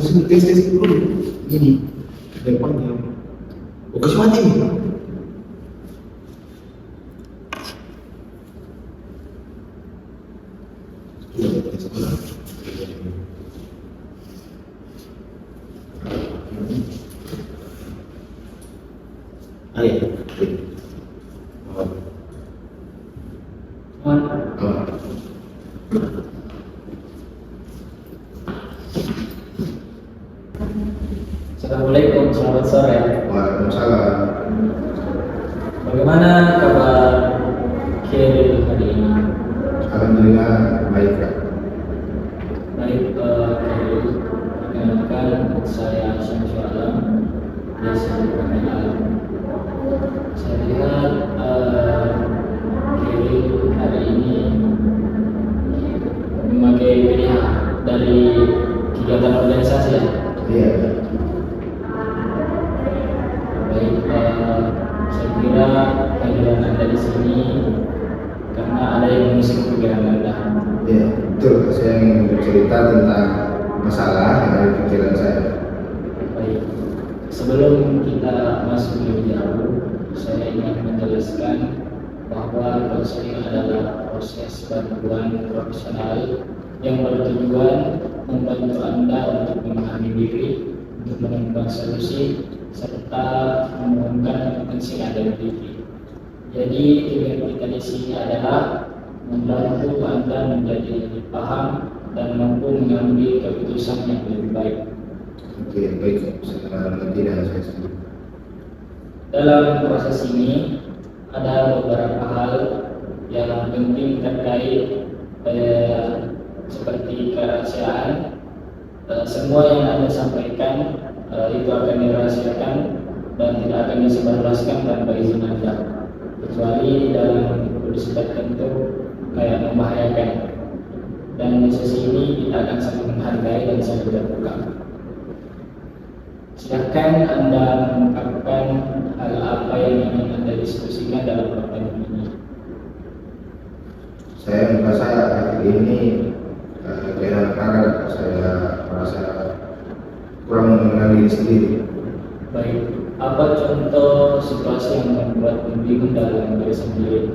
sambil tes dulu ini depannya. Oh, kasih mati nih. Ayo. Assalamualaikum, selamat sore. Waalaikumsalam. Bagaimana kabar Khairil hari ini? Alhamdulillah baik, Kak. Baik, Khairil. Perkenalkan, saya Syamsul Alam, biasa dipanggil Alam. Saya lihat Khairil hari ini memakai PDH dari kegiatan organisasi ya? Iya. Baik, saya kira kehadiran Anda di sini karena ada yang mengusik pikiran Anda. Iya, betul. Saya ingin bercerita tentang masalah yang ada di pikiran saya. Baik, sebelum kita masuk lebih jauh, saya ingin menjelaskan bahwa konseling adalah proses bantuan profesional yang bertujuan membantu Anda untuk memahami diri, untuk menemukan solusi, serta menemukan potensi yang ada di diri. Jadi tujuan kita di sini adalah membantu Anda menjadi lebih paham dan mampu mengambil keputusan yang lebih baik. Oke, baik. Saya mengerti dan saya setuju. Dalam proses ini ada beberapa hal yang penting terkait seperti kerahasiaan. Semua yang Anda sampaikan itu akan dirahasiakan dan tidak akan disebarluaskan tanpa izin Anda, kecuali dalam kondisi tertentu kayak membahayakan. Dan di sesi ini kita akan saling menghargai dan saling terbuka. Silakan Anda mengungkapkan hal apa yang ingin Anda diskusikan dalam pertemuan ini. Saya merasa akhir ini kadang-kadang saya merasa kurang mengenal diri sendiri. Baik, apa contoh situasi yang membuat bingung dalam diri sendiri?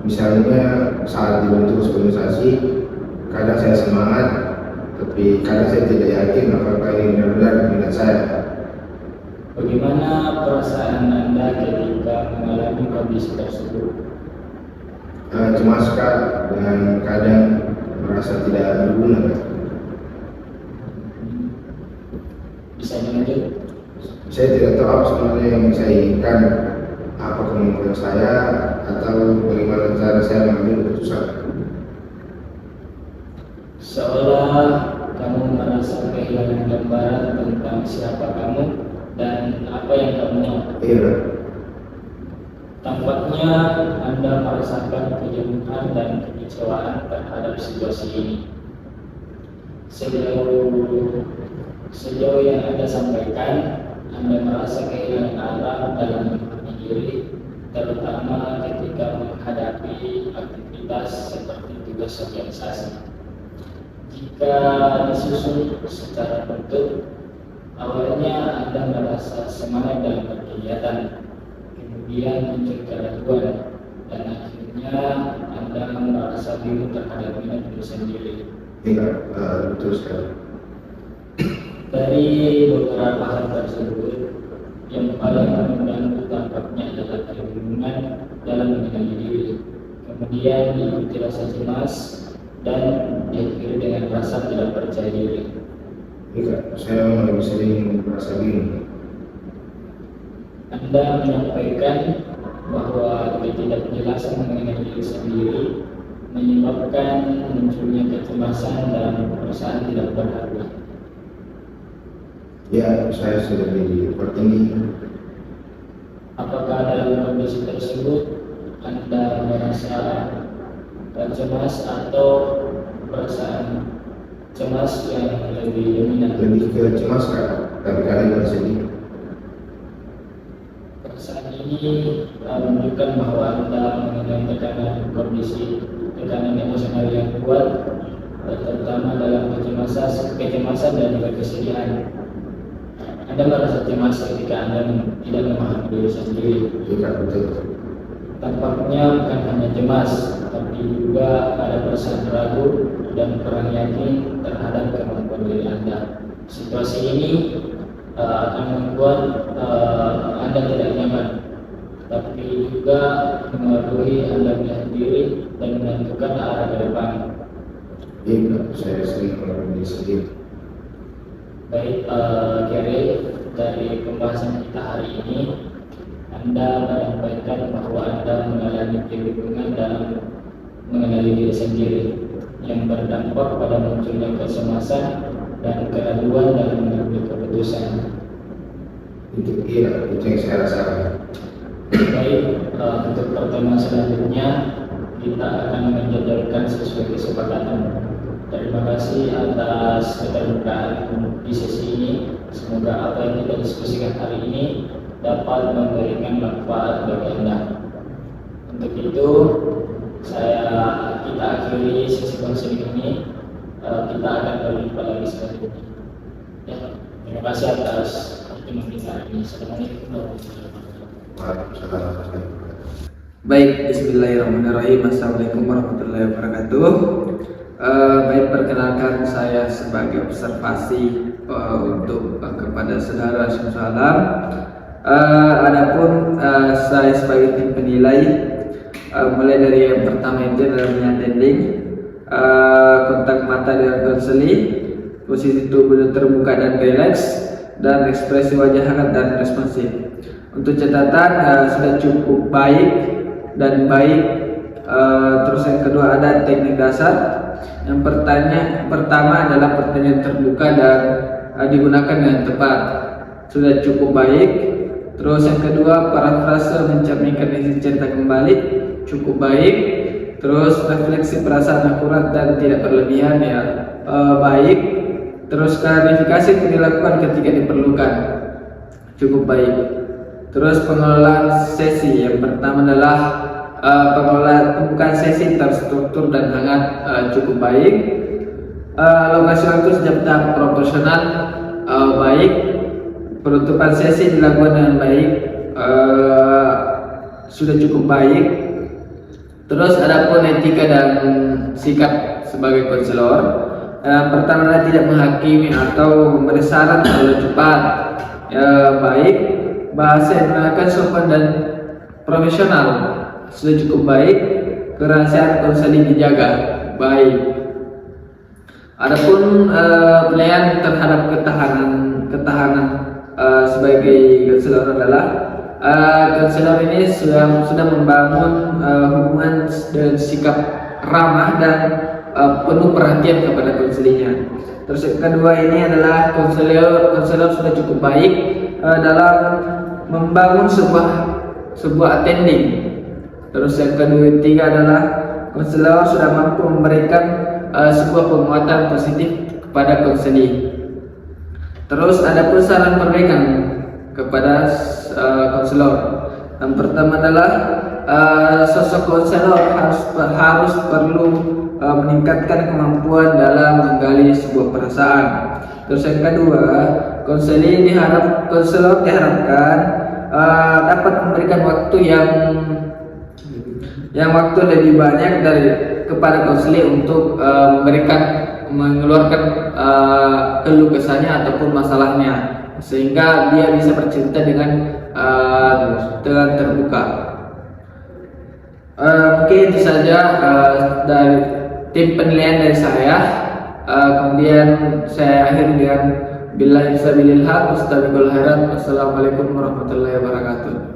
Misalnya saat dibentuk organisasi, kadang saya semangat, tapi kadang saya tidak yakin apakah ini benar-benar minat saya. Bagaimana perasaan Anda ketika mengalami kondisi tersebut? Cemas, Kak, dan kadang merasa tidak berguna. Bisa dilanjut? Saya tidak tahu apa sebenarnya yang saya inginkan, apa kemampuan saya, atau bagaimana cara saya mengambil keputusan. Seolah kamu merasa kehilangan gambaran tentang siapa kamu dan apa yang kamu mau. Iya. Tampaknya Anda merasakan kejenuhan dan kekecewaan terhadap situasi ini. Sejauh yang Anda sampaikan, Anda merasa kehilangan arah dalam memahami diri, terutama ketika menghadapi aktivitas seperti tugas organisasi. Jika disusun secara bentuk, awalnya Anda merasa semangat dalam berkegiatan, kemudian muncul keraguan, dan akhirnya Anda merasa bingung terhadap minat diri sendiri. Iya, betul sekali. Dari beberapa hal tersebut, yang paling mengganggu tampaknya adalah kebingungan dalam mengenali diri, kemudian diikuti rasa cemas, dan diakhiri dengan rasa tidak percaya diri. Iya, saya lebih sering merasa bingung. Anda menyampaikan bahwa ketidakjelasan mengenai diri sendiri menyebabkan munculnya kecemasan dan perasaan tidak berharga. Ya, saya sudah di overthinking. Apakah dalam kondisi tersebut Anda merasa cemas atau perasaan cemas yang lebih dominan? Lebih ke cemas, Kak, tapi kadang bersedih. Perasaan ini menunjukkan bahwa Anda mengalami tekanan emosional yang kuat terutama dalam kecemasan dan juga kesedihan. Anda merasa cemas ketika Anda tidak memahami diri sendiri. Tidak betul. Tampaknya bukan hanya cemas, tapi juga ada perasaan ragu dan kurang yakin terhadap kemampuan diri Anda. Situasi ini akan membuat Anda tidak nyaman, tapi juga mempengaruhi Anda melihat diri dan menentukan arah ke depan. Iya, saya sering melakukan diri sendiri. Baik, Gary, dari pembahasan kita hari ini, Anda menyampaikan bahwa Anda mengalami kebingungan dalam mengenali diri sendiri yang berdampak pada munculnya kecemasan dan keraguan dalam mengambil keputusan. Itu yang saya rasakan. Baik, untuk pertemuan selanjutnya kita akan menjadwalkan sesuai kesepakatan. Terima kasih atas keterbukaan di sesi ini. Semoga apa yang kita diskusikan hari ini dapat memberikan manfaat bagi Anda. Untuk itu, kita akhiri sesi konseling ini. Kita akan berjumpa lagi selanjutnya. Ya, terima kasih atas pertemuan kita hari ini. Assalamualaikum warahmatullahi wabarakatuh. Waalaikumsalam warahmatullahi wabarakatuh. Baik, bismillahirrahmanirrahim. Assalamualaikum warahmatullahi wabarakatuh. Baik, perkenalkan saya sebagai observasi untuk kepada saudara Salam. Adapun saya sebagai tim penilai, mulai dari yang pertama itu adalah attending, kontak mata dengan konseling, posisi tubuh terbuka dan rileks, dan ekspresi wajah hangat dan responsif. Untuk catatan sudah cukup baik dan baik. Terus yang kedua ada teknik dasar. Yang pertama adalah pertanyaan terbuka dan digunakan dengan tepat, sudah cukup baik. Terus yang kedua, parafrase mencerminkan isi cerita kembali, cukup baik. Terus refleksi perasaan akurat dan tidak berlebihan, ya, baik. Terus klarifikasi yang dilakukan ketika diperlukan, cukup baik. Terus pengelolaan sesi, yang pertama adalah pengelolaan pembukaan sesi terstruktur dan hangat, cukup baik. Alokasi waktu setiap tahap proporsional, baik. Penutupan sesi dilakukan dengan baik, sudah cukup baik. Terus adapun etika dan sikap sebagai konselor, pertama adalah tidak menghakimi atau memberi saran terlalu cepat, baik. Bahasa yang menggunakan sopan dan profesional, sudah cukup baik. Kerahasiaan konseling dijaga, baik. Adapun penilaian terhadap ketahanan sebagai konselor adalah konselor ini sudah membangun hubungan dan sikap ramah dan penuh perhatian kepada konselingnya. Terus yang kedua ini adalah konselor sudah cukup baik dalam membangun sebuah attending. Terus yang ketiga adalah konselor sudah mampu memberikan sebuah penguatan positif kepada konseling. Terus ada pun saran perbaikan kepada konselor. Yang pertama adalah sosok konselor harus perlu meningkatkan kemampuan dalam menggali sebuah perasaan. Terus yang kedua, konselor diharapkan dapat memberikan waktu yang waktu lebih banyak kepada konseling untuk mengeluarkan keluh kesahnya ataupun masalahnya, sehingga dia bisa bercerita dengan terbuka. Mungkin itu saja dari tim penilaian dari saya. Kemudian saya akhiri dengan billahi sabilil haq, wassalamualaikum warahmatullahi wabarakatuh.